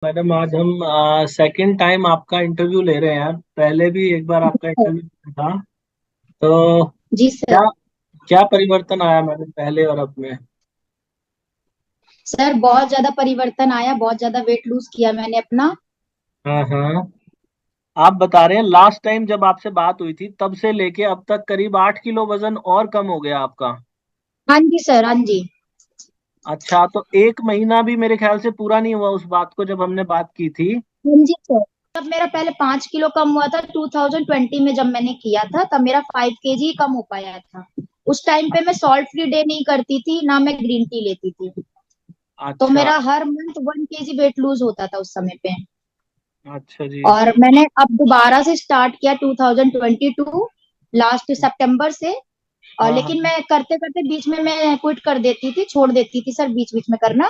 Madam आज हम second time आपका इंटरव्यू ले रहे हैं। पहले भी एक बार आपका इंटरव्यू था। तो जी सर। क्या क्या परिवर्तन आया मैडम पहले और अब में? सर बहुत ज्यादा परिवर्तन आया, बहुत ज्यादा वेट लूज किया मैंने अपना। हाँ हाँ। आप बता रहे हैं लास्ट टाइम जब आपसे बात हुई थी तब से लेके अब तक करीब 8 किलो वजन और कम हो गया आपका। हाँ जी सर, हाँ जी। अच्छा, तो एक महीना भी मेरे ख्याल से पूरा नहीं हुआ उस बात को जब हमने बात की थी। हाँ जी सर। तब मेरा पहले 5 किलो कम हुआ था 2020 में, जब मैंने किया था तब मेरा 5 kg कम हो पाया था। उस टाइम पे मैं सॉल्ट फ्री डे नहीं करती थी, ना मैं ग्रीन टी लेती थी। तो अच्छा। मेरा हर मंथ 1 kg वेट लूज होता था उस समय पे। अच्छा जी। और मैंने अब दोबारा से स्टार्ट किया 2022 लास्ट सितंबर से। और हाँ लेकिन हाँ। मैं करते करते बीच में मैं क्विट कर देती थी, छोड़ देती थी सर बीच बीच में करना।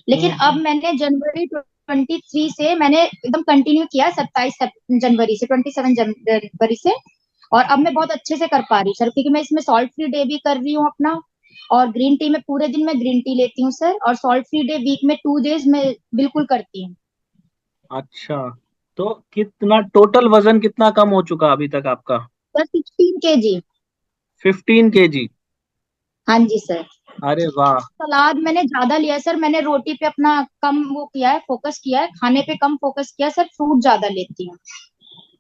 लेकिन अब हम्म। मैंने जनवरी 23 से मैंने एकदम कंटिन्यू किया, 27 जनवरी से, 27 जनवरी से। और अब मैं बहुत अच्छे से कर पा रही हूँ सर, क्योंकि मैं इसमें सॉल्ट फ्री डे भी कर रही हूँ अपना। और ग्रीन टी में पूरे दिन मैं ग्रीन टी लेती हूँ सर, और सॉल्ट फ्री डे वीक में 2 डेज मैं बिल्कुल करती हूँ। अच्छा, तो कितना टोटल वजन कितना कम हो चुका अभी तक आपका? Sir 16 kg। 15 kg? हाँ जी सर। अरे वाह। सलाद मैंने ज्यादा लिया है सर, मैंने रोटी पे अपना कम वो किया है, फोकस किया है, खाने पे कम फोकस किया है सर, फ्रूट ज्यादा लेती हूँ।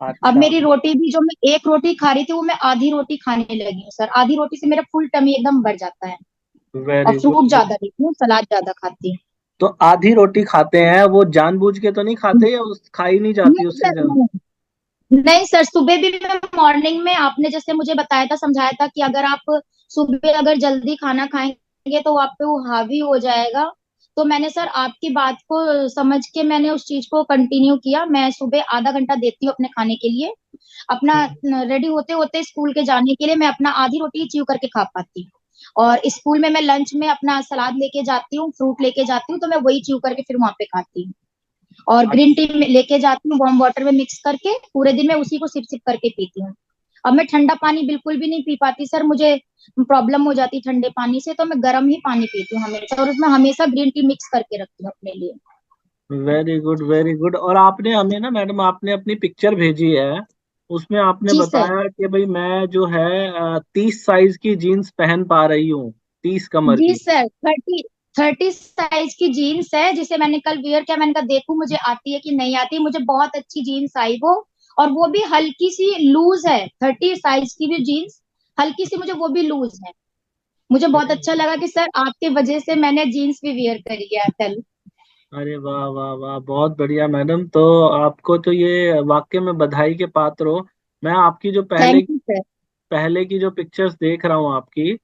अब अच्छा। मेरी रोटी भी, जो मैं एक रोटी खा रही थी वो मैं आधी रोटी खाने लगी हूँ सर। आधी रोटी से मेरा फुल टमी एकदम भर जाता है। और वेरी फ्रूट गुड। ज्यादा लेती हूँ, सलाद ज्यादा खाती तो आधी रोटी खाते हैं वो जानबूझ के तो नहीं हूँ। खाते, या उस खाई नहीं जाती नहीं उससे सर, ज्यादा? नहीं। नहीं सर, सुबह भी मैं मॉर्निंग में आपने जैसे मुझे बताया था, समझाया था कि अगर आप सुबह अगर जल्दी खाना खाएंगे तो आप पे वो हावी हो जाएगा। तो मैंने सर आपकी बात को समझ के मैंने उस चीज को कंटिन्यू किया। मैं सुबह आधा घंटा देती हूँ अपने खाने के लिए। अपना हम्म। रेडी होते होते स्कूल के जाने के लिए मैं अपना आधी रोटी च्यू करके खा पाती हूँ। और स्कूल में मैं लंच में अपना सलाद लेके जाती हूँ, फ्रूट लेके जाती हूँ, तो मैं वही च्यू करके फिर वहां पे खाती हूँ। और ग्रीन टी में लेके जाती हूँ वार्म वाटर में मिक्स करके, पूरे दिन में उसी को सिप सिप करके पीती हूँ। अब मैं ठंडा पानी बिल्कुल भी नहीं पी पाती सर, मुझे प्रॉब्लम हो जाती ठंडे पानी से, तो मैं गर्म ही पानी पीती हूँ हमेशा, और उसमें हमेशा ग्रीन टी मिक्स करके रखती हूँ अपने लिए। Very good very good. और आपने हमें ना मैडम, आपने अपनी पिक्चर भेजी है, उसमें आपने जी सर। बताया कि भाई मैं जो है 30 साइज की जीन्स पहन पा रही हूँ, 30 कमर जी की। सर, 30 साइज की जीन्स है, जिसे मैंने कल वियर किया। मैंने कहा देखूं मुझे आती है कि नहीं आती। मुझे बहुत अच्छी जीन्स आई वो, और वो भी हल्की सी लूज है। 30 साइज की भी जीन्स हल्की सी, मुझे वो भी लूज है। मुझे बहुत अरे अच्छा लगा कि सर आपके वजह से मैंने जीन्स भी वेयर करी है कल। अरे वाह वाह वाह, बहुत बढ़िया मैडम। तो आपको तो ये वाकई में बधाई के पात्र हो। मैं आपकी जो पहले थैंक यू सर। पहले की जो पिक्चर्स देख रहा हूँ आपकी,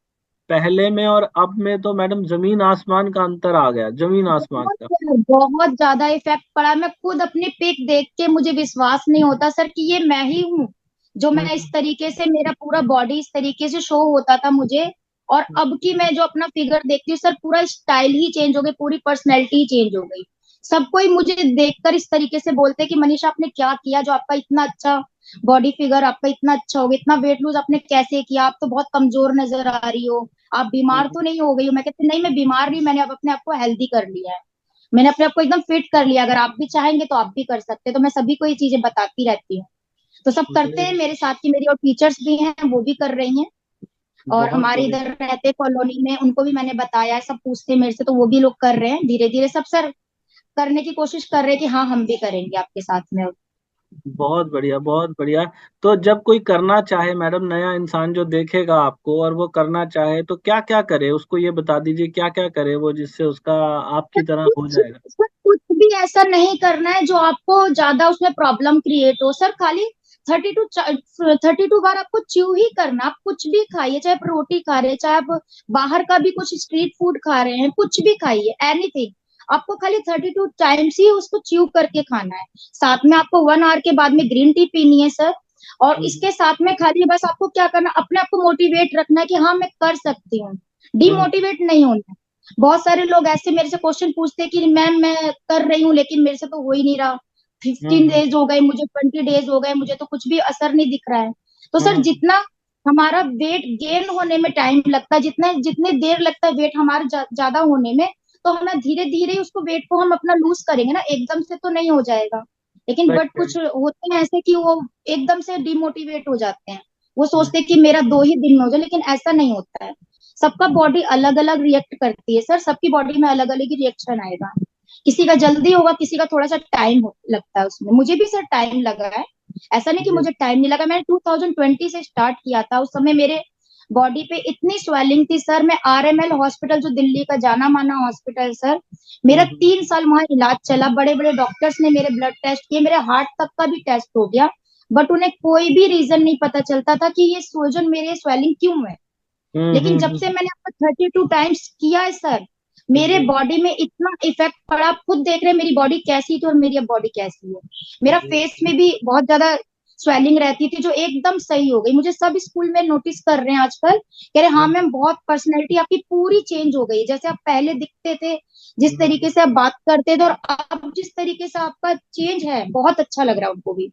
पहले में और अब में तो मैडम जमीन आसमान का अंतर आ गया, जमीन आसमान बहुत का। सर, बहुत ज्यादा इफेक्ट पड़ा। मैं खुद अपनी पिक देख के मुझे विश्वास नहीं होता सर कि ये मैं ही हूँ, जो मैं इस हम्म। तरीके से, मेरा पूरा बॉडी इस तरीके से शो होता था मुझे। और अब की मैं जो अपना फिगर देखती हूँ सर, पूरा स्टाइल ही चेंज हो गई, पूरी पर्सनैलिटी ही चेंज हो गई। सब कोई मुझे देखकर इस तरीके से बोलते हैं कि मनीषा आपने क्या किया जो आपका इतना अच्छा बॉडी फिगर, आपका इतना अच्छा हो गया, इतना वेट लूज आपने कैसे किया, आप तो बहुत कमजोर नजर आ रही हो, आप बीमार हम्म। तो नहीं हो गई हो। मैं कहती नहीं, मैं बीमार नहीं, मैंने अब अपने आप को हेल्दी कर लिया है। मैंने अपने आप को एकदम फिट कर लिया। अगर आप भी चाहेंगे तो आप भी कर सकते हैं। तो मैं सभी को ये चीजें बताती रहती हूँ। तो सब करते हैं वेरी- मेरे साथ की, मेरी और टीचर्स भी हैं वो भी कर रही हैं। और बहुत हमारे बढ़िया। इधर रहते कॉलोनी में, उनको भी मैंने बताया है, सब पूछते हैं मेरे से, तो वो भी लोग कर रहे हैं धीरे धीरे। सब सर करने की कोशिश कर रहे हैं कि हाँ हम भी करेंगे आपके साथ में। बहुत बढ़िया बहुत बढ़िया। तो जब कोई करना चाहे मैडम, नया इंसान जो देखेगा आपको और वो करना चाहे तो क्या क्या करे, उसको ये बता दीजिए क्या क्या करे वो, जिससे उसका आपकी तरह हो कुछ जाएगा। सर, कुछ भी ऐसा नहीं करना है जो आपको ज्यादा उसमें प्रॉब्लम क्रिएट हो सर। खाली 32 बार आपको च्यू ही करना। आप कुछ भी खाइए, चाहे आप रोटी खा रहे हैं, चाहे आप बाहर का भी कुछ स्ट्रीट फूड खा रहे हैं, कुछ भी खाइए, एनीथिंग। आपको खाली 32 टाइम्स ही उसको च्यू करके खाना है। साथ में आपको 1 आवर के बाद में ग्रीन टी पीनी है सर। और हम्म। इसके साथ में खाली बस आपको क्या करना, अपने आप को मोटिवेट रखना है कि हाँ मैं कर सकती हूँ। हम्म। डिमोटिवेट नहीं होना है। बहुत सारे लोग ऐसे मेरे से क्वेश्चन पूछते हैं कि मैम मैं कर रही हूँ लेकिन मेरे से तो हो ही नहीं रहा। फिफ्टीन हम्म। डेज हो गए मुझे, 20 डेज हो गए मुझे, तो कुछ भी असर नहीं दिख रहा है। तो सर हम्म। जितना हमारा वेट गेन होने में टाइम लगता है, जितना जितने देर लगता है वेट हमारा ज्यादा होने में, तो हमें धीरे धीरे उसको वेट को हम अपना लूज करेंगे ना, एकदम से तो नहीं हो जाएगा। लेकिन राइट बट राइट। कुछ होते हैं ऐसे कि वो एकदम से डिमोटिवेट हो जाते हैं, वो हम्म, सोचते हैं कि मेरा 2 ही दिन में हो जाए, लेकिन ऐसा नहीं होता है। सबका बॉडी अलग अलग रिएक्ट करती है सर, सबकी बॉडी में अलग अलग ही रिएक्शन आएगा। किसी का जल्दी होगा, किसी का थोड़ा सा टाइम लगता है उसमें। मुझे भी सर टाइम लगा है, ऐसा नहीं कि जी। मुझे टाइम नहीं लगा। मैंने 2020 से स्टार्ट किया था, उस समय मेरे बॉडी पे इतनी स्वेलिंग थी सर। मैं आरएमएल हॉस्पिटल, जो दिल्ली का जाना माना हॉस्पिटल सर, मेरा हम्म। 3 साल वहां इलाज चला। बड़े बड़े डॉक्टर्स ने मेरे ब्लड टेस्ट किए, मेरे हार्ट तक का भी टेस्ट हो गया, बट उन्हें कोई भी रीजन नहीं पता चलता था कि ये सूजन, मेरे स्वेलिंग क्यों है। लेकिन जब से हम्म। मैंने आपको 32 टाइम्स किया है सर, मेरे जी बॉडी में इतना इफेक्ट पड़ा। आप खुद देख रहे हैं मेरी बॉडी कैसी थी और मेरी अब बॉडी कैसी है। मेरा जी। फेस में भी बहुत ज्यादा स्वेलिंग रहती थी, जो एकदम सही हो गई। मुझे सब स्कूल में नोटिस कर रहे हैं आजकल, कह रहे हाँ हम्म, मैम, बहुत पर्सनैलिटी आपकी पूरी चेंज हो गई। जैसे आप पहले दिखते थे, जिस हम्म। तरीके से आप बात करते थे, और अब जिस तरीके से आपका चेंज है, बहुत अच्छा लग रहा है उनको भी।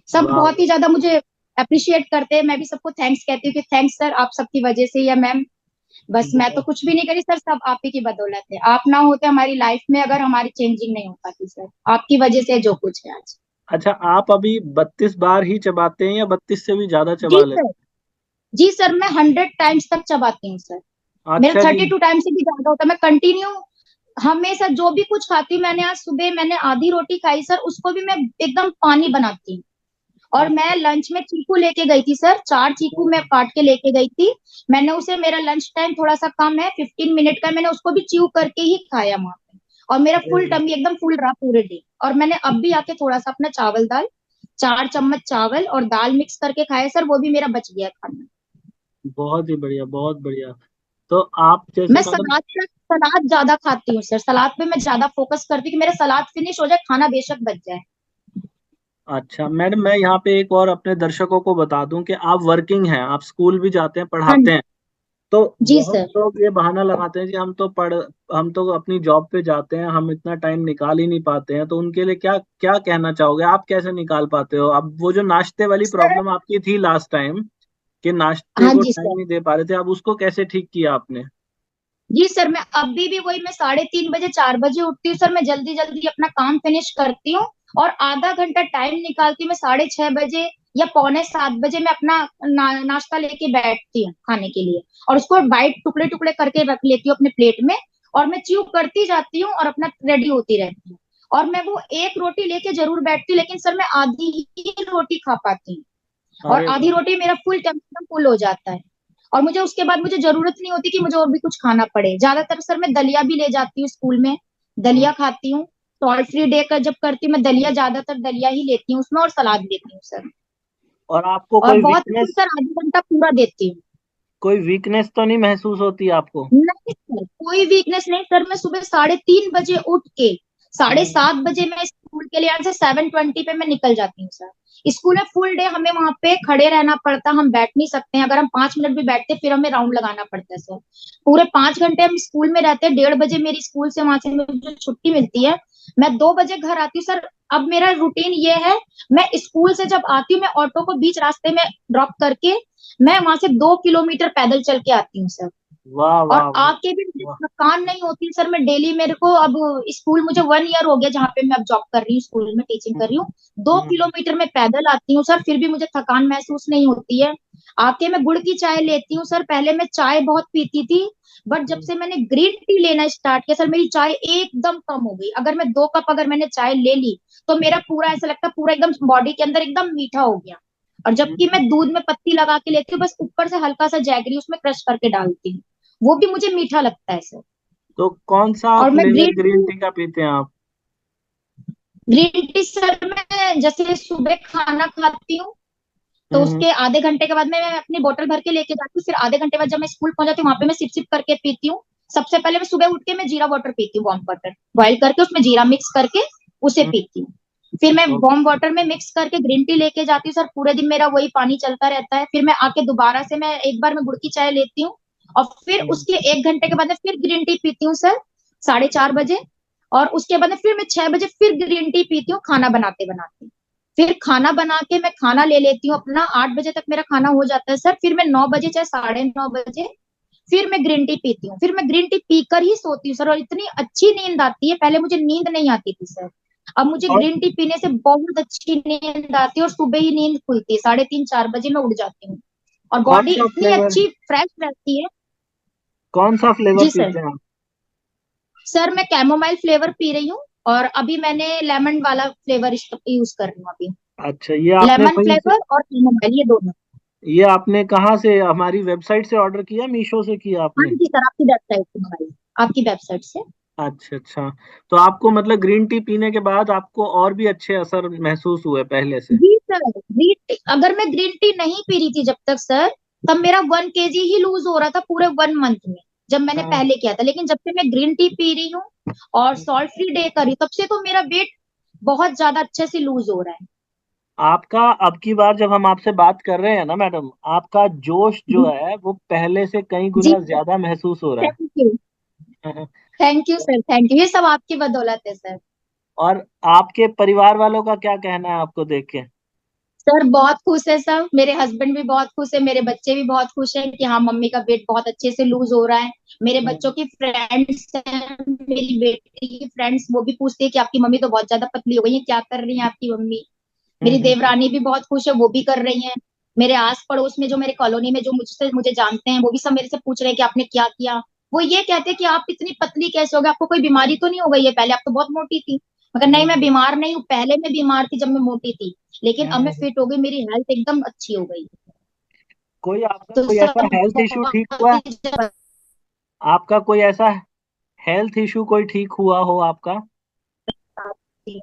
सब वाह बहुत ही ज्यादा मुझे अप्रिशिएट करते हैं। मैं भी सबको थैंक्स कहती हूँ कि थैंक्स सर, आप सबकी वजह से, या मैम, बस मैं तो वाह। कुछ भी नहीं करी सर, सब आप ही की बदौलत है। आप ना होते हमारी लाइफ में, अगर हमारी चेंजिंग नहीं हो पाती सर, आपकी वजह से जो कुछ है आज। अच्छा, आप अभी 32 बार ही चबाते हैं या 32 से भी ज्यादा जी चबा लेते सर, जी सर, मैं 100 टाइम्स तक चबाती हूँ सर। हैं? मेरा अच्छा जी। 32 टाइम्स से भी ज्यादा होता है। मैं कंटिन्यू हमेशा जो भी कुछ खाती हूँ, मैंने आज सुबह मैंने आधी रोटी खाई सर, उसको भी मैं एकदम पानी बनाती हूँ। और मैं अच्छा। लंच में चीकू लेके गई थी सर, 4 चीकू मैं हम्म, काट के लेके गई थी। मैंने उसे, मेरा लंच टाइम थोड़ा सा कम है, 15 मिनट का, मैंने उसको भी च्यू करके ही खाया वहां पे। और मेरा फुल जी। टमी एकदम फुल रहा पूरे डे। और मैंने अब भी आके थोड़ा सा अपना चावल दाल, 4 चम्मच चावल और दाल मिक्स करके खाया सर, वो भी मेरा बच गया खाना। बहुत ही बढ़िया, बहुत बढ़िया। तो आप जैसे मैं मैडम। सलाद ज्यादा खाती हूँ सर, सलाद पे मैं ज्यादा फोकस करती हूँ कि मेरा सलाद फिनिश हो जाए, खाना बेशक बच जाए। अच्छा मैडम, मैं यहाँ पे एक और अपने दर्शकों को बता दूं कि आप वर्किंग हैं, आप स्कूल भी जाते हैं, हाँ पढ़ाते हैं। तो जी बहुत सर। लोग ये बहाना लगाते हैं कि हम तो अपनी जॉब पे जाते हैं, हम इतना टाइम निकाल ही नहीं पाते हैं। तो उनके लिए क्या क्या कहना चाहोगे? आप कैसे निकाल पाते हो? अब वो जो नाश्ते वाली सर, प्रॉब्लम आपकी थी लास्ट टाइम, कि नाश्ते हाँ को जी टाइम सर। नहीं दे पा रहे थे, अब उसको कैसे ठीक किया आपने? जी सर, मैं अभी भी वही, मैं 3:30 बजे 4 बजे उठती हूँ सर। मैं जल्दी जल्दी अपना काम फिनिश करती हूँ, और आधा घंटा टाइम निकालती हूँ। मैं 6:30 बजे या पौने 7 बजे मैं अपना नाश्ता लेके बैठती हूँ खाने के लिए, और उसको बाइट टुकड़े टुकड़े करके रख लेती हूँ अपने प्लेट में। और मैं च्यू करती जाती हूँ और अपना रेडी होती रहती हूँ। और मैं वो एक रोटी लेके जरूर बैठती हूँ, लेकिन सर मैं आधी ही रोटी खा पाती हूँ। और अरे आधी वाह। रोटी मेरा फुल टम फुल हो जाता है। और मुझे उसके बाद मुझे जरूरत नहीं होती कि मुझे और भी कुछ खाना पड़े। ज्यादातर सर मैं दलिया भी ले जाती हूँ स्कूल में, दलिया हम्म। खाती हूँ। सॉल्ट फ्री डे का जब करती हूँ मैं दलिया, ज्यादातर दलिया ही लेती हूँ उसमें, और सलाद लेती हूँ सर। और आपको और कोई बहुत मुश्किल वीकनेस, सर आधा घंटा पूरा देती हूँ। कोई वीकनेस तो नहीं महसूस होती आपको? नहीं सर, कोई वीकनेस नहीं सर। मैं सुबह 3:30 बजे उठ के साढ़े हम्म। सात बजे मैं स्कूल के लिए, यहाँ से 7:20 पे मैं निकल जाती हूँ सर। स्कूल में फुल डे हमें वहां पे खड़े रहना पड़ता, हम बैठ नहीं सकते हैं। अगर हम 5 मिनट भी बैठते फिर हमें राउंड लगाना पड़ता है सर। पूरे 5 घंटे हम स्कूल में रहते हैं। 1:30 बजे मेरी स्कूल से, वहां से मुझे छुट्टी मिलती है। मैं 2 बजे घर आती हूँ सर। अब मेरा रूटीन ये है, मैं स्कूल से जब आती हूँ, मैं ऑटो को बीच रास्ते में ड्रॉप करके मैं वहां से 2 किलोमीटर पैदल चल के आती हूँ सर। वाह और वाह आके भी मुझे वाह। थकान नहीं होती सर। मैं डेली, मेरे को अब स्कूल, मुझे 1 ईयर हो गया जहाँ पे मैं अब जॉब कर रही हूँ, स्कूल में टीचिंग कर रही हूँ। दो हम्म, किलोमीटर में पैदल आती हूँ सर, फिर भी मुझे थकान महसूस नहीं होती है। आके मैं गुड़ की चाय लेती हूँ सर। पहले मैं चाय बहुत पीती थी, बट जब हम्म। से मैंने ग्रीन टी लेना स्टार्ट किया सर, मेरी चाय एकदम कम हो गई। अगर मैं 2 कप अगर मैंने चाय ले ली, तो मेरा पूरा ऐसा लगता है, पूरा एकदम बॉडी के अंदर एकदम मीठा हो गया। और जबकि हम्म। मैं दूध में पत्ती लगा के लेती हूँ, बस ऊपर से हल्का सा जैगरी उसमें क्रश करके डालती हूँ, वो भी मुझे मीठा लगता है सर। तो कौन सा और मैं flavour green green tea, T का पीते हैं आप? सर मैं जैसे सुबह खाना खाती हूँ, तो हम्म। उसके आधे घंटे के बाद मैं अपनी बोतल भर के लेके जाती हूँ। फिर आधे घंटे बाद जब मैं स्कूल पहुंच जाती हूँ, वहां पे मैं सिप सिप करके पीती हूँ। सबसे पहले मैं सुबह उठ के मैं जीरा वाटर पीती हूँ, वार्म वाटर बॉइल करके उसमें जीरा मिक्स करके उसे हम्म। पीती हूँ। फिर मैं ओ- वार्म वाटर में मिक्स करके ग्रीन टी लेके जाती हूँ सर। पूरे दिन मेरा वही पानी चलता रहता है। फिर मैं आके दोबारा से मैं एक बार मैं गुड़ की चाय लेती हूँ, और फिर हम्म। उसके 1 घंटे के बाद में फिर ग्रीन टी पीती हूँ सर, 4:30 बजे। और उसके बाद में फिर मैं 6 बजे फिर ग्रीन टी पीती हूँ, खाना बनाते बनाते। फिर खाना बना के मैं खाना ले लेती हूँ अपना, 8 बजे तक मेरा खाना हो जाता है सर। फिर मैं 9 बजे चाहे 9:30 बजे फिर मैं ग्रीन टी पीती हूँ, फिर मैं ग्रीन टी पीकर ही सोती हूँ सर, और इतनी अच्छी नींद आती है, पहले मुझे नींद नहीं आती थी सर, अब मुझे और ग्रीन टी पीने से बहुत अच्छी नींद आती है, और सुबह ही नींद खुलती है, 3:30 4 बजे मैं उठ जाती हूँ, और कौन बॉडी सा इतनी फ्लेवर, अच्छी फ्रेश रहती है। कौन सा फ्लेवर जी सर। पीते हैं आप? सर मैं कैमोमाइल फ्लेवर पी रही हूँ, और अभी मैंने लेमन वाला फ्लेवर यूज कर रही हूँ अभी। अच्छा, ये आपने लेमन वहीं से, फ्लेवर और कैमोमाइल, ये दोनों। ये आपने कहाँ से, हमारी वेबसाइट से ऑर्डर किया, मीशो से किया हाँ आपने? जी सर, आपकी वेबसाइट से मंगाई, आपकी वेबसाइट से। अच्छा अच्छा। तो आपको मतलब ग्रीन टी पीने के बाद आपको और भी अच्छे असर महसूस हुए पहले से? जी सर, ग्रीन टी, अगर मैं ग्रीन टी नहीं पी रही थी जब तक सर, तब मेरा 1 kg ही लूज हो रहा था पूरे 1 मंथ में, जब मैंने हाँ। पहले किया था, लेकिन जब से मैं ग्रीन टी पी रही हूँ और सॉल्ट फ्री डे कर रही हूँ, तब से तो मेरा वेट बहुत ज्यादा अच्छे से लूज हो रहा है। आपका अब की बार जब हम आपसे बात कर रहे हैं ना मैडम, आपका जोश जो जी। है वो पहले से कई जी गुना ज्यादा महसूस हो रहा थैंक यू। है। Thank you sir, thank you, ये सब आपकी बदौलत है सर। और आपके परिवार वालों का क्या कहना है आपको देख के? सर बहुत खुश है सब, मेरे हस्बैंड भी बहुत खुश है, मेरे बच्चे भी बहुत खुश हैं कि हाँ मम्मी का वेट बहुत अच्छे से लूज हो रहा है। मेरे बच्चों की फ्रेंड्स हैं, मेरी बेटी की फ्रेंड्स, वो भी पूछती है कि आपकी मम्मी तो बहुत ज्यादा पतली हो गई है, क्या कर रही है आपकी मम्मी। हम्म मेरी हम्म, देवरानी भी बहुत खुश है, वो भी कर रही हैं। मेरे आस पड़ोस में जो मेरे कॉलोनी में जो मुझसे मुझे जानते हैं, वो भी सब मेरे से पूछ रहे हैं कि आपने क्या किया। वो ये कहते हैं कि आप इतनी पतली कैसे हो गए, आपको कोई बीमारी तो नहीं हो गई है, पहले आप तो बहुत मोटी थी। मगर नहीं, मैं हम्म, बीमार नहीं हूँ, पहले मैं बीमार थी जब मैं मोटी थी, लेकिन अब मैं हम्म। फिट हो गई, मेरी हेल्थ एकदम अच्छी हो गई। कोई आपका तो कोई ऐसा सब हेल्थ इशू ठीक बहुत हुआ? ही जबरदस्त। आपका कोई ऐसा हेल्थ इशू कोई ठीक हुआ हो आपका? जी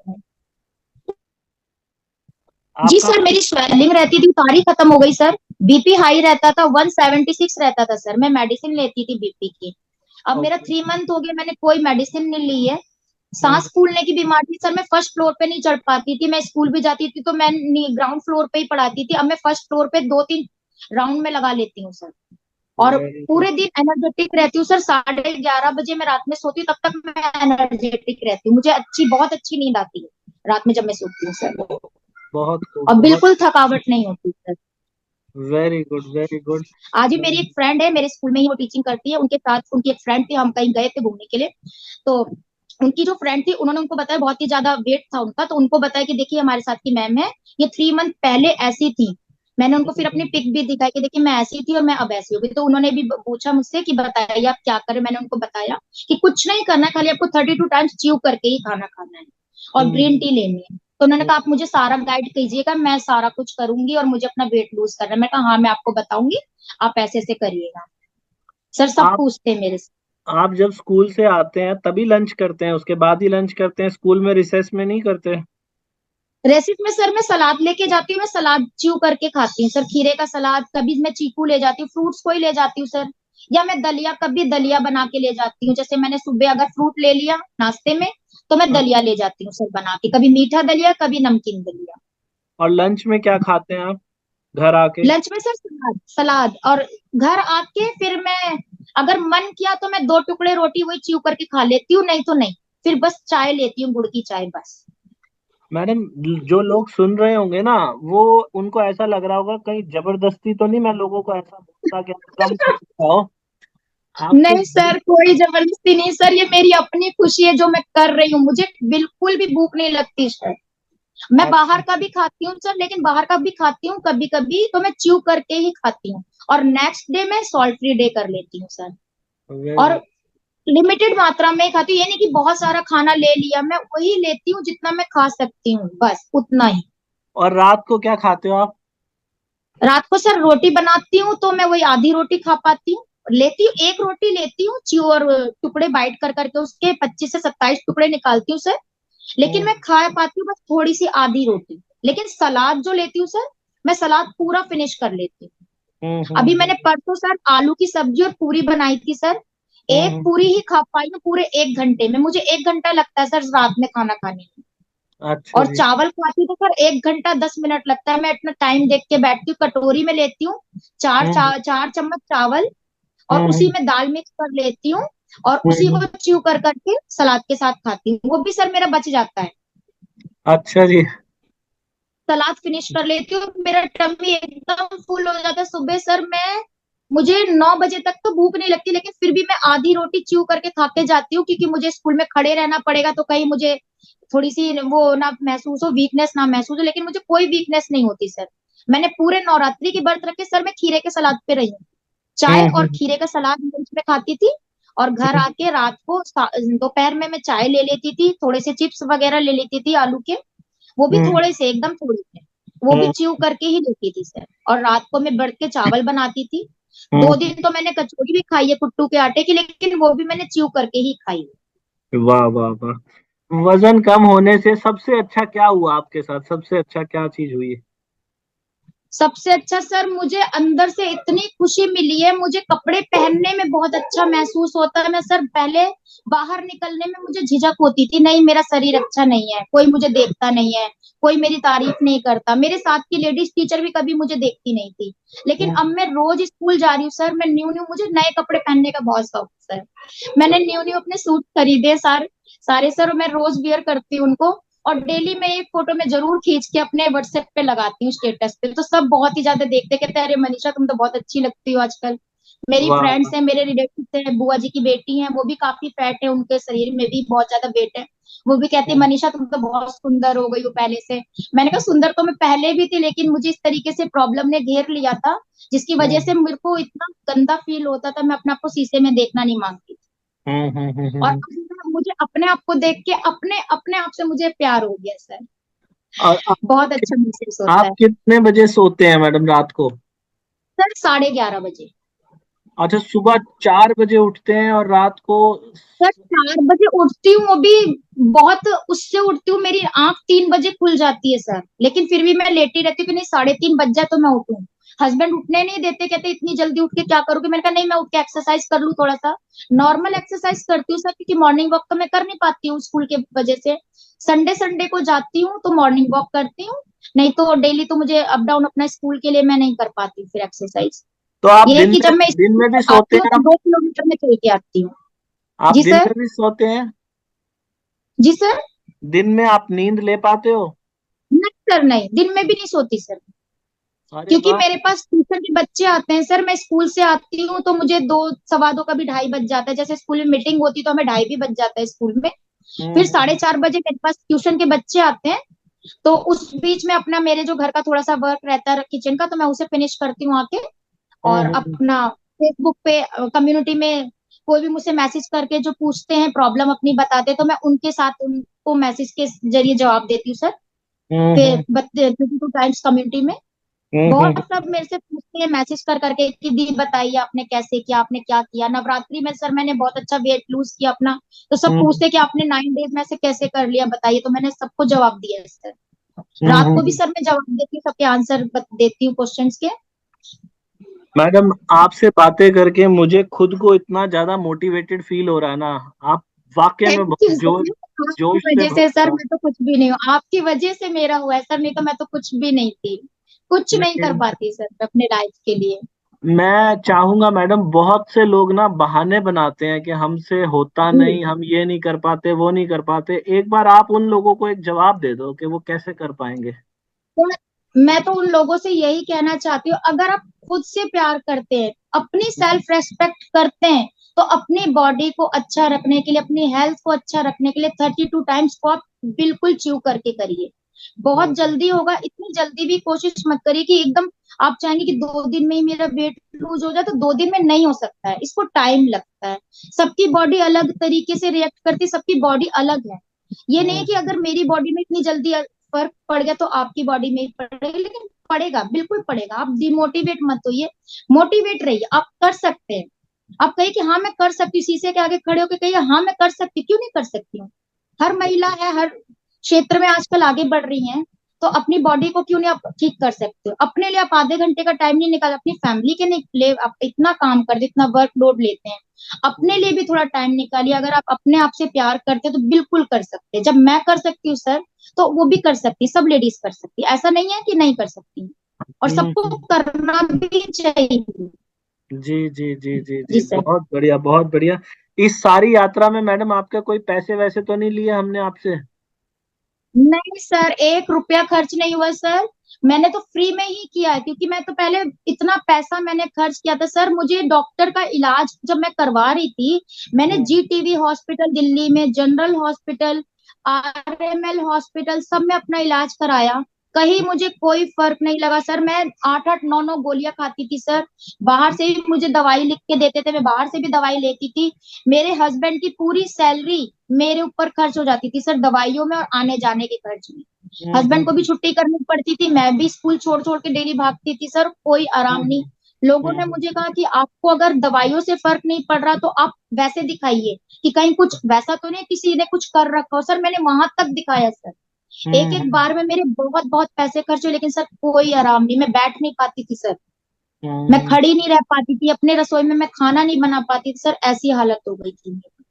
आपका सर, कोई, मेरी स्वेलिंग रहती थी, सारी खत्म हो गई सर। बीपी हाई रहता था, 176 रहता था सर, मैं मेडिसिन लेती थी बीपी की। अब मेरा ओके। 3 मंथ हो गए, मैंने कोई मेडिसिन नहीं ली है। हम्म। सांस फूलने की बीमारी थी सर, मैं फर्स्ट फ्लोर पे नहीं चढ़ पाती थी, मैं स्कूल भी जाती थी तो मैं ग्राउंड फ्लोर पे ही पढ़ाती थी, अब मैं फर्स्ट फ्लोर पे 2 3 राउंड में लगा लेती हूँ सर। और वेरी गुड। पूरे दिन एनर्जेटिक रहती हूँ सर, 11:30 बजे मैं रात में सोती हूँ, तब तक मैं एनर्जेटिक रहती हूँ, मुझे बहुत अच्छी नींद आती है रात में जब मैं सोती हूँ सर, बहुत खूब, और बहुत। बिल्कुल थकावट नहीं होती sir. Very good, very good. आज ही मेरी एक फ्रेंड है, मेरे स्कूल में ही वो टीचिंग करती है, उनके साथ उनकी एक फ्रेंड थी, हम कहीं गए थे घूमने के लिए, तो उनकी जो फ्रेंड थी, उन्होंने उनको बताया, बहुत ही ज्यादा वेट था उनका, तो उनको बताया कि देखिए हमारे साथ की मैम है, ये 3 मंथ पहले ऐसी थी। मैंने उनको फिर अपनी पिक भी दिखाई कि देखिए मैं ऐसी थी और मैं अब ऐसी हो गई, तो उन्होंने भी पूछा मुझसे कि बताइए आप क्या करें, मैंने उनको बताया कि कुछ नहीं करना है, खाली आपको 32 टाइम्स च्यू करके ही खाना खाना है, और ग्रीन हम्म, टी लेनी है। तो उन्होंने कहा आप मुझे सारा गाइड कीजिएगा, मैं सारा कुछ करूंगी, और मुझे अपना वेट लूज करना है। मैं कहा हाँ मैं आपको बताऊंगी, आप ऐसे से करिएगा। सर सब आप पूछते हैं मेरे से। आप जब स्कूल से आते हैं तभी लंच करते हैं, उसके बाद ही लंच करते हैं, स्कूल में रिसेस में नहीं करते? रेसिप में सर मैं सलाद लेके जाती हूँ, मैं सलाद च्यू करके खाती हूँ सर, खीरे का सलाद, कभी मैं चीकू ले जाती हूँ, फ्रूट्स को ही ले जाती हूँ सर, या मैं दलिया, कभी दलिया बना के ले जाती हूँ, जैसे मैंने सुबह अगर फ्रूट ले लिया नाश्ते में, तो मैं हाँ। दलिया ले जाती हूँ सर बना के, कभी मीठा दलिया, कभी नमकीन दलिया। और लंच में क्या खाते हैं आप घर आके? लंच में सर सलाद, सलाद, और घर आके फिर मैं, अगर मन किया तो मैं 2 टुकड़े रोटी वही च्यू करके खा लेती हूँ, नहीं तो नहीं, फिर बस चाय लेती हूँ, गुड़ की चाय बस। मैडम, जो लोग सुन रहे होंगे ना, वो, उनको ऐसा लग रहा होगा कहीं जबरदस्ती तो नहीं मैं लोगों को ऐसा बोलता कि आप कम खाना खाओ। आपको नहीं सर, कोई जबरदस्ती नहीं सर, ये मेरी अपनी खुशी है जो मैं कर रही हूँ, मुझे बिल्कुल भी भूख नहीं लगती सर। मैं बाहर अच्छा। का भी खाती हूँ सर, लेकिन बाहर का भी खाती हूँ कभी कभी, तो मैं च्यू करके ही खाती हूँ, और नेक्स्ट डे मैं सॉल्ट फ्री डे कर लेती हूँ सर। और वेरी। लिमिटेड मात्रा में खाती हूँ, ये नहीं कि बहुत सारा खाना ले लिया, मैं वही लेती हूँ जितना मैं खा सकती हूँ, बस उतना ही। और रात को क्या खाते हो आप? रात को सर रोटी बनाती हूँ, तो मैं वही आधी रोटी खा पाती हूँ, लेती हूँ एक रोटी लेती हूँ च्यू, और टुकड़े बाइट कर करके उसके 25 से 27 टुकड़े निकालती हूँ सर, लेकिन हम्म मैं खा पाती हूँ बस थोड़ी सी आधी रोटी, लेकिन सलाद जो लेती हूँ सर, मैं सलाद पूरा फिनिश कर लेती हूँ। हम्म अभी हम्म मैंने परसों सर आलू की सब्जी और पूरी बनाई थी सर, एक हम्म। पूरी ही खा पाई हूँ पूरे 1 घंटे में, मुझे 1 घंटा लगता है सर रात में खाना खाने में। अच्छा और जी। चावल खाती हूँ तो सर 1 घंटा 10 मिनट लगता है, मैं इतना टाइम देख के बैठती हूँ, कटोरी में लेती हूँ, हम्म 4 चम्मच चावल, और हम्म उसी में दाल मिक्स कर लेती हूँ, और उसी हम्म। को च्यू कर करके सलाद के साथ खाती हूँ, वो भी सर मेरा बच जाता है। अच्छा जी। सलाद फिनिश कर लेती हूँ, मेरा टम्मी एकदम फुल हो जाता है सुबह सर, मैं मुझे 9 बजे तक तो भूख नहीं लगती, लेकिन फिर भी मैं आधी रोटी च्यू करके खा के जाती हूँ, क्योंकि मुझे स्कूल में खड़े रहना पड़ेगा, तो कहीं मुझे थोड़ी सी वो ना महसूस हो, वीकनेस ना महसूस हो, लेकिन मुझे कोई वीकनेस नहीं होती सर। मैंने पूरे नवरात्रि की व्रत रखे सर, मैं खीरे के सलाद पे रही हूँ। चाय और हम्म खीरे का सलाद लंच में खाती थी, और घर हम्म आके रात को दोपहर में मैं चाय ले लेती थी, थोड़े से चिप्स वगैरह ले लेती थी आलू के, वो भी हम्म थोड़े से, एकदम थोड़े से, वो भी हम्म च्यू करके ही लेती थी सर। और रात को मैं बढ़ के चावल बनाती थी। हम्म, 2 दिन तो मैंने कचौड़ी भी खाई है कुट्टू के आटे की, लेकिन वो भी मैंने च्यू करके ही खाई है। वाह वाह वाह। वजन कम होने से सबसे अच्छा क्या हुआ आपके साथ, सबसे अच्छा क्या चीज हुई? सबसे अच्छा सर, मुझे अंदर से इतनी खुशी मिली है, मुझे कपड़े पहनने में बहुत अच्छा महसूस होता है। मैं सर पहले बाहर निकलने में मुझे झिझक होती थी, नहीं मेरा शरीर अच्छा नहीं है, कोई मुझे देखता नहीं है, कोई मेरी तारीफ नहीं करता, मेरे साथ की लेडीज टीचर भी कभी मुझे देखती नहीं थी। लेकिन अब हम्म मैं रोज स्कूल जा रही हूँ सर, मैं न्यू न्यू, मुझे नए कपड़े पहनने का बहुत शौक है सर। मैंने न्यू न्यू अपने सूट खरीदे सर, सारे सर, मैं रोज वियर करती हूँ उनको। और डेली मैं एक फोटो में जरूर खींच के अपने व्हाट्सएप पे लगाती हूँ स्टेटस पे, तो सब बहुत ही ज्यादा देखते, कहते हैं अरे मनीषा तुम तो बहुत अच्छी लगती हो आजकल। मेरी वाह वाह फ्रेंड्स हैं, मेरे रिलेटिव हैं, बुआ जी की बेटी हैं, वो भी काफी फैट है, उनके शरीर में भी बहुत ज्यादा वेट है। वो भी कहती है हम्म मनीषा तुम तो बहुत सुंदर हो गई हो पहले से। मैंने कहा सुंदर तो मैं पहले भी थी, लेकिन मुझे इस तरीके से प्रॉब्लम ने घेर लिया था, जिसकी वजह से हम्म मेरे को इतना गंदा फील होता था, मैं अपने आप को शीशे में देखना नहीं मांगती थी। और हम्म। अब मुझे अपने आप को देख के अपने अपने आप से मुझे प्यार हो गया सर। और बहुत अच्छा महसूस होता आप है। कितने बजे सोते हैं मैडम रात को? सर 11:30 बजे। अच्छा, सुबह 4 बजे उठते हैं और रात को? सर 4 बजे उठती हूँ, वो भी बहुत उससे उठती हूँ, मेरी आंख 3 बजे खुल जाती है सर, लेकिन फिर भी मैं लेटी रहती हूँ कि नहीं 3:30 बज जाए तो मैं उठूं। हस्बैंड उठने नहीं देते, कहते इतनी जल्दी उठ के क्या करोगे, मैंने कहा नहीं मैं उठ के एक्सरसाइज कर लूँ थोड़ा सा। नॉर्मल एक्सरसाइज करती हूँ सर, क्योंकि मॉर्निंग वॉक तो मैं कर नहीं पाती हूँ स्कूल के वजह से। संडे संडे को जाती हूँ तो मॉर्निंग वॉक करती हूँ, नहीं तो डेली तो मुझे अप डाउन अपना स्कूल के लिए मैं नहीं कर पाती हूँ फिर एक्सरसाइज। तो आप ये है कि जब मैं दिन स्कूल में से भी आती सोते हूँ हैं तो आप? 2 किलोमीटर में चल के आती हूँ। आप जी दिन सर। में भी सोते हैं? जी सर। दिन में आप नींद ले पाते हो? नहीं सर, नहीं दिन में भी नहीं सोती सर, अरे क्योंकि वाह। मेरे पास ट्यूशन के बच्चे आते हैं सर, मैं स्कूल से आती हूँ तो मुझे 2 सवा 2 कभी 2:30 बज जाता है, जैसे स्कूल में मीटिंग होती है तो हमें 2:30 भी बज जाता है स्कूल में। फिर हम्म। 4:30 बजे मेरे पास ट्यूशन के बच्चे आते हैं, तो उस बीच में अपना मेरे जो घर का थोड़ा सा वर्क रहता है किचन का, तो मैं उसे फिनिश करती हूँ आके। और हम्म। अपना फेसबुक पे कम्युनिटी में कोई भी मुझसे मैसेज करके जो पूछते हैं प्रॉब्लम अपनी बताते हैं, तो मैं उनके साथ उनको मैसेज के जरिए जवाब देती हूँ सर। हम्म। 22 टाइम्स कम्युनिटी में हम्म। बहुत सब मेरे से पूछते हैं मैसेज कर करके कि दी बताइए आपने कैसे किया, आपने क्या किया नवरात्रि में सर, मैंने बहुत अच्छा वेट लूज किया अपना। तो सब हम्म पूछते हैं कि आपने 9 डेज में से कैसे कर लिया बताइए, तो मैंने सबको जवाब दिया है सर। रात को भी हम्म। सर मैं जवाब देती हूँ, सबके आंसर देती हूँ क्वेश्चंस के। मैडम, आपसे बातें करके मुझे खुद को इतना ज्यादा मोटिवेटेड फील हो रहा है ना। आप वाकई में थैंक बहुत यू जोश सर, आपकी जोश से वजह भर से सर रहा मैं तो कुछ भी नहीं हूँ, आपकी वजह से मेरा हुआ है सर, नहीं तो मैं तो कुछ भी नहीं थी, कुछ नहीं कर नहीं, पाती सर अपने लाइफ के लिए। मैं चाहूंगा मैडम, बहुत से लोग ना बहाने बनाते हैं कि हमसे होता जी। नहीं, हम ये नहीं कर पाते, वो नहीं कर पाते। एक बार आप उन लोगों को एक जवाब दे दो कि वो कैसे कर पाएंगे। तो मैं तो उन लोगों से यही कहना चाहती हूँ, अगर आप खुद से प्यार करते हैं, अपनी सेल्फ रेस्पेक्ट करते हैं, तो अपनी बॉडी को अच्छा रखने के लिए, अपनी हेल्थ को अच्छा रखने के लिए 32 टाइम्स को आप बिल्कुल च्यू करके करिए। बहुत हम्म जल्दी होगा, इतनी जल्दी भी कोशिश मत करिए कि एकदम आप चाहेंगे कि 2 दिन में ही मेरा वेट लूज हो जाए, तो 2 दिन में नहीं हो सकता है, इसको टाइम लगता है। सबकी बॉडी अलग तरीके से रिएक्ट करती है, सबकी बॉडी अलग है। ये नहीं है कि हम्म अगर मेरी बॉडी में इतनी जल्दी फर्क पड़ गया तो आपकी बॉडी में ही पड़ेगा, लेकिन पड़ेगा, बिल्कुल पड़ेगा। आप डिमोटिवेट मत होइए, मोटिवेट रहिए, आप कर सकते हैं। आप कहिए कि हाँ मैं कर सकती हूँ, शीशे के आगे खड़े होकर कहिए हाँ मैं कर सकती हूँ, क्यों नहीं कर सकती हूँ। हर महिला है, हर क्षेत्र में आजकल आगे बढ़ रही हैं, तो अपनी बॉडी को क्यों नहीं आप ठीक कर सकते हो। अपने लिए आप आधे घंटे का टाइम नहीं निकाल, अपनी फैमिली के लिए आप इतना काम करते, इतना वर्कलोड लेते हैं, अपने लिए भी थोड़ा टाइम निकालिए। अगर आप अपने आप से प्यार करते हैं तो बिल्कुल कर सकते हैं, जब मैं कर सकती हूँ सर, तो वो भी कर सकती है, सब लेडीज कर सकती है, ऐसा नहीं है कि नहीं कर सकती। और सबको हम्म। करना भी चाहिए। जी जी जी जी जी जी, सर। बहुत बढ़िया बहुत बढ़िया। इस सारी यात्रा में मैडम आपके कोई पैसे वैसे तो नहीं लिए हमने आपसे? नहीं सर, 1 रुपया खर्च नहीं हुआ सर। मैंने तो फ्री में ही किया है, क्योंकि मैं तो पहले इतना पैसा मैंने खर्च किया था सर। मुझे डॉक्टर का इलाज जब मैं करवा रही थी, मैंने हम्म, GTV हॉस्पिटल दिल्ली में, जनरल हॉस्पिटल, RML हॉस्पिटल, सब में अपना इलाज कराया। कहीं मुझे कोई फर्क नहीं लगा सर। मैं 8-8 9 9 गोलियां खाती थी सर। बाहर से भी मुझे दवाई लिख के देते थे, मैं बाहर से भी दवाई लेती थी। मेरे हस्बैंड की पूरी सैलरी मेरे ऊपर खर्च हो जाती थी सर, दवाइयों में और आने जाने के खर्च में। हस्बैंड को भी हम्म, छुट्टी करनी पड़ती थी, मैं भी स्कूल छोड़ छोड़ के डेली भागती थी सर, कोई आराम हम्म, नहीं। लोगों ने हम्म, मुझे कहा कि आपको अगर दवाइयों से फर्क नहीं पड़ रहा तो आप वैसे दिखाइए, कि कहीं कुछ वैसा तो नहीं किसी ने कुछ कर रखा हो। सर मैंने वहां तक दिखाया सर। एक एक हम्म, बार में मेरे बहुत बहुत पैसे खर्च हुए, लेकिन सर कोई आराम नहीं, मैं बैठ नहीं पाती थी सर। मैं हम्म, खड़ी नहीं रह पाती थी, अपने रसोई में मैं खाना नहीं बना पाती थी सर, ऐसी हालत हो गई थी मेरी।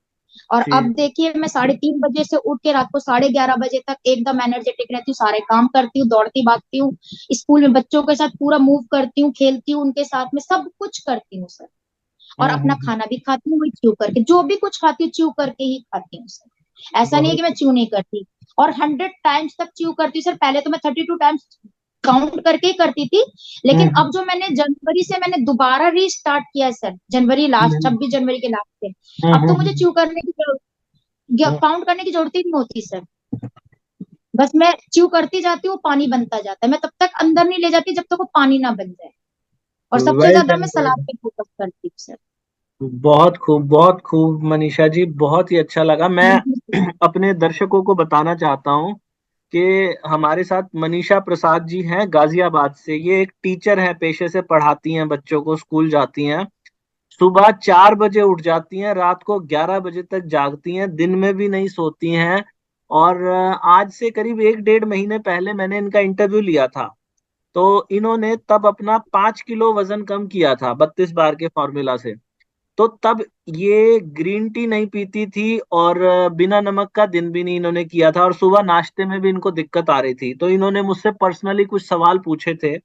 और जी, अब देखिए, मैं 3:30 बजे से उठ के रात को 11:30 बजे तक एकदम एनर्जेटिक रहती हूँ, सारे काम करती हूँ, दौड़ती भागती हूँ, स्कूल में बच्चों के साथ पूरा मूव करती हूँ, खेलती हूँ उनके साथ में, सब कुछ करती हूँ सर। और अपना हम्म, खाना भी खाती हूँ वही च्यू करके, जो भी कुछ खाती हूँ च्यू करके ही खाती हूँ सर। ऐसा नहीं है बहुत, कि मैं च्यू नहीं करती। और 100 टाइम्स तक च्यू करती हूँ सर। पहले तो मैं 32 टाइम्स काउंट करके ही करती थी, लेकिन अब हम्म, जो मैंने जनवरी से मैंने दोबारा रीस्टार्ट किया है सर, जनवरी लास्ट, हम्म, 26 जनवरी के लास्ट से, हम्म, अब तो मुझे च्यू करने की हम्म, काउंट करने की जरूरत ही नहीं होती सर। बस मैं च्यू करती जाती हूँ, पानी बनता जाता है, मैं तब तक अंदर नहीं ले जाती जब तक वो पानी ना बन जाए। और सबसे वेल ज्यादा डन, मैं वेल सलाद डन। पे फोकस करती हूँ सर। बहुत खूब, बहुत खूब मनीषा जी, बहुत ही अच्छा लगा। मैं थैंक यू। अपने दर्शकों को बताना चाहता हूँ कि हमारे साथ मनीषा प्रसाद जी हैं गाजियाबाद से। ये एक टीचर हैं, पेशे से पढ़ाती हैं बच्चों को, स्कूल जाती हैं। सुबह 4 बजे उठ जाती हैं, रात को 11 बजे तक जागती हैं, दिन में भी नहीं सोती हैं। और आज से करीब 1 डेढ़ महीने पहले मैंने इनका इंटरव्यू लिया था। तो इन्होंने तब अपना 5 किलो वजन कम किया था 32 बार के फॉर्मूला से। तो तब ये ग्रीन टी नहीं पीती थी, और बिना नमक का दिन भी नहीं इन्होंने किया था, और सुबह नाश्ते में भी इनको दिक्कत आ रही थी। तो इन्होंने मुझसे पर्सनली कुछ सवाल पूछे थे।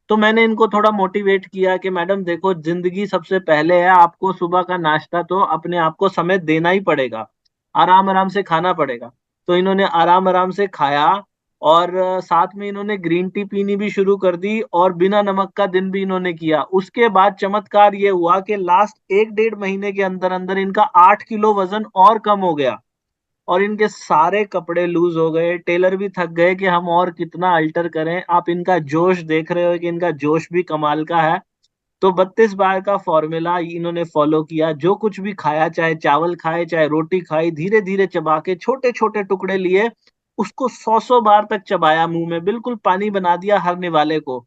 तो मैंने इनको थोड़ा मोटिवेट किया कि मैडम देखो, जिंदगी सबसे पहले है, आपको सुबह का नाश्ता तो अपने आप को समय देना ही पड़ेगा, आराम आराम से खाना पड़ेगा। तो इन्होंने आराम आराम से खाया, और साथ में इन्होंने ग्रीन टी पीनी भी शुरू कर दी, और बिना नमक का दिन भी इन्होंने किया। उसके बाद चमत्कार ये हुआ कि लास्ट 1 डेढ़ महीने के अंदर अंदर इनका 8 किलो वजन और कम हो गया, और इनके सारे कपड़े लूज हो गए। टेलर भी थक गए कि हम और कितना अल्टर करें। आप इनका जोश देख रहे हो कि इनका जोश भी कमाल का है। तो 32 बार का फॉर्मूला इन्होंने फॉलो किया। जो कुछ भी खाया, चाहे चावल खाए चाहे रोटी खाई, धीरे धीरे चबा के छोटे छोटे टुकड़े लिए, उसको 100 100 बार तक चबाया, मुंह में बिल्कुल पानी बना दिया हर निवाले को।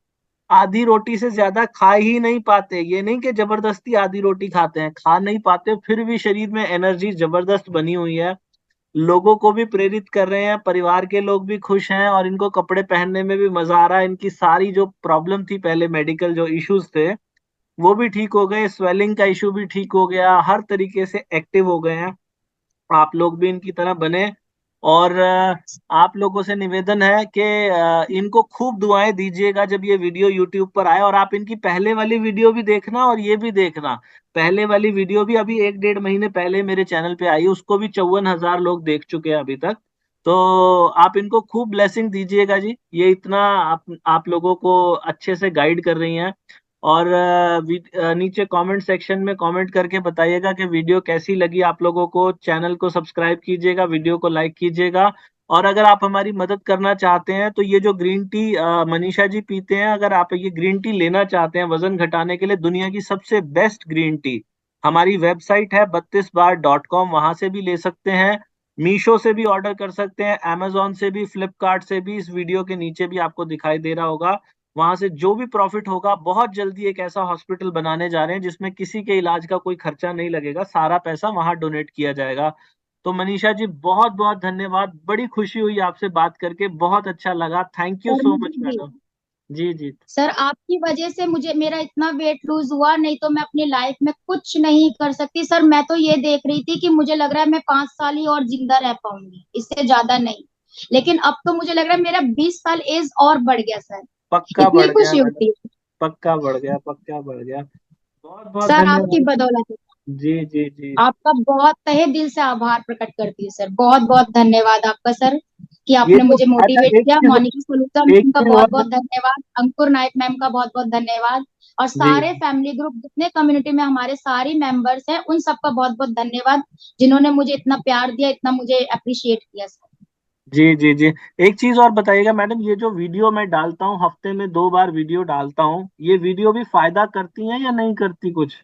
आधी रोटी से ज्यादा खा ही नहीं पाते, ये नहीं कि जबरदस्ती आधी रोटी खाते हैं, खा नहीं पाते, फिर भी शरीर में एनर्जी जबरदस्त बनी हुई है। लोगों को भी प्रेरित कर रहे हैं, परिवार के लोग भी खुश हैं, और इनको कपड़े पहनने में भी मजा आ रहा है। इनकी सारी जो प्रॉब्लम थी पहले, मेडिकल जो इश्यूज थे, वो भी ठीक हो गए, स्वेलिंग का इशू भी ठीक हो गया, हर तरीके से एक्टिव हो गए हैं। आप लोग भी इनकी तरह बने। और आप लोगों से निवेदन है कि इनको खूब दुआएं दीजिएगा जब ये वीडियो यूट्यूब पर आए। और आप इनकी पहले वाली वीडियो भी देखना, और ये भी देखना। पहले वाली वीडियो भी अभी 1 डेढ़ महीने पहले मेरे चैनल पे आई, उसको भी 54,000 लोग देख चुके हैं अभी तक। तो आप इनको खूब ब्लेसिंग दीजिएगा जी, ये इतना आप लोगों को अच्छे से गाइड कर रही हैं। और नीचे कमेंट सेक्शन में कमेंट करके बताइएगा कि वीडियो कैसी लगी आप लोगों को। चैनल को सब्सक्राइब कीजिएगा, वीडियो को लाइक कीजिएगा। और अगर आप हमारी मदद करना चाहते हैं तो ये जो ग्रीन टी मनीषा जी पीते हैं, अगर आप ये ग्रीन टी लेना चाहते हैं वजन घटाने के लिए, दुनिया की सबसे बेस्ट ग्रीन टी, हमारी वेबसाइट है 32बार.com, वहां से भी ले सकते हैं। मीशो से भी ऑर्डर कर सकते हैं, amazon से भी, फ्लिपकार्ट से भी। इस वीडियो के नीचे भी आपको दिखाई दे रहा होगा। वहां से जो भी प्रॉफिट होगा, बहुत जल्दी एक ऐसा हॉस्पिटल बनाने जा रहे हैं जिसमें किसी के इलाज का कोई खर्चा नहीं लगेगा, सारा पैसा वहां डोनेट किया जाएगा। तो मनीषा जी, बहुत बहुत धन्यवाद, बड़ी खुशी हुई आपसे बात करके, बहुत अच्छा लगा। थैंक यू और सो मुझे मच भी मैडम। जी जी। सर, आपकी वजह से मुझे मेरा इतना वेट लूज हुआ, नहीं तो मैं अपनी लाइफ में कुछ नहीं कर सकती सर। मैं तो ये देख रही थी कि मुझे लग रहा है मैं 5 साल ही और जिंदा रह पाऊंगी, इससे ज्यादा नहीं। लेकिन अब तो मुझे लग रहा है मेरा 20 साल एज और बढ़ गया सर। पक्का इतनी बढ़ गया खुशी मैडम, होती है पक्का बढ़ गया, पक्का बढ़ गया। बहुत बहुत सर, आपकी धन्यवाद। बदौलत। जी जी जी। आपका बहुत तहे दिल से आभार प्रकट करती हूँ सर, बहुत बहुत धन्यवाद आपका सर, कि ये आपने तो मुझे अच्छा, मोटिवेट किया। मोनिका सलूजा एक मैम का चीज बहुत और बहुत धन्यवाद, अंकुर नायक मैम का बहुत बहुत धन्यवाद, और जी सारे फैमिली ग्रुप जितने कम्युनिटी में हमारे सारी मेंबर्स हैं उन सबका बहुत बहुत धन्यवाद, जिन्होंने मुझे इतना प्यार दिया, इतना मुझे अप्रिशिएट किया सर। जी जी जी। एक चीज और बताइएगा मैडम, ये जो वीडियो मैं डालता हूँ, हफ्ते में 2 बार वीडियो डालता हूँ, ये वीडियो भी फायदा करती हैं या नहीं करती कुछ?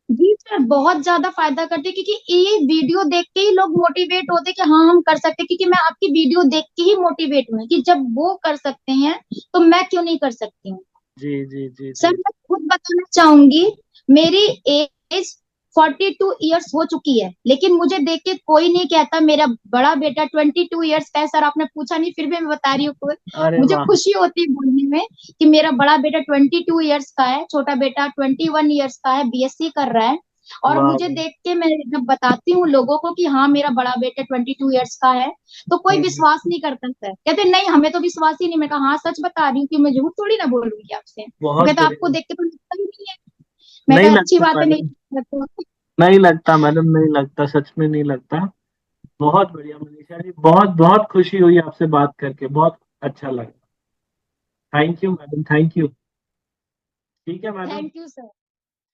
जी सर, बहुत ज्यादा फायदा करती है, क्योंकि ये वीडियो देख के ही लोग मोटिवेट होते हैं कि हाँ हम कर सकते हैं, क्योंकि मैं आपकी वीडियो देख के ही मोटिवेट हुई कि जब वो कर सकते हैं तो मैं क्यों नहीं कर सकती हूँ। जी जी जी सर जी। मैं खुद बताना चाहूंगी, मेरी एज 42 इयर्स हो चुकी है, लेकिन मुझे देख के कोई नहीं कहता। मेरा बड़ा बेटा 22 इयर्स का है सर, आपने पूछा नहीं फिर भी मैं बता रही हूँ खुद। अरे मुझे वाह। खुशी होती है बोलने में कि मेरा बड़ा बेटा 22 इयर्स का है, छोटा बेटा 21 इयर्स का है, बीएससी कर रहा है। और वाह मुझे वाह। देख के मैं जब बताती हूँ लोगों को कि हाँ मेरा बड़ा बेटा 22 इयर्स का है, तो कोई हम्म, विश्वास नहीं करता सर, कहते नहीं हमें तो विश्वास ही नहीं। मैं कहा हाँ सच बता रही हूँ कि मैं झूठ थोड़ी ना बोलूंगी आपसे। वो बहुत कहता आपको बढ़िया। देख के तो लगता ही नहीं है। मैं नहीं कहा अच्छी लगता बात है, नहीं मैडम, लगता तो। नहीं लगता मैडम, नहीं लगता, सच में नहीं लगता। बहुत बढ़िया मनीषा जी, बहुत बहुत खुशी हुई आपसे बात करके, बहुत अच्छा लगा। Thank you madam, thank you. ठीक है मैडम। Thank you sir.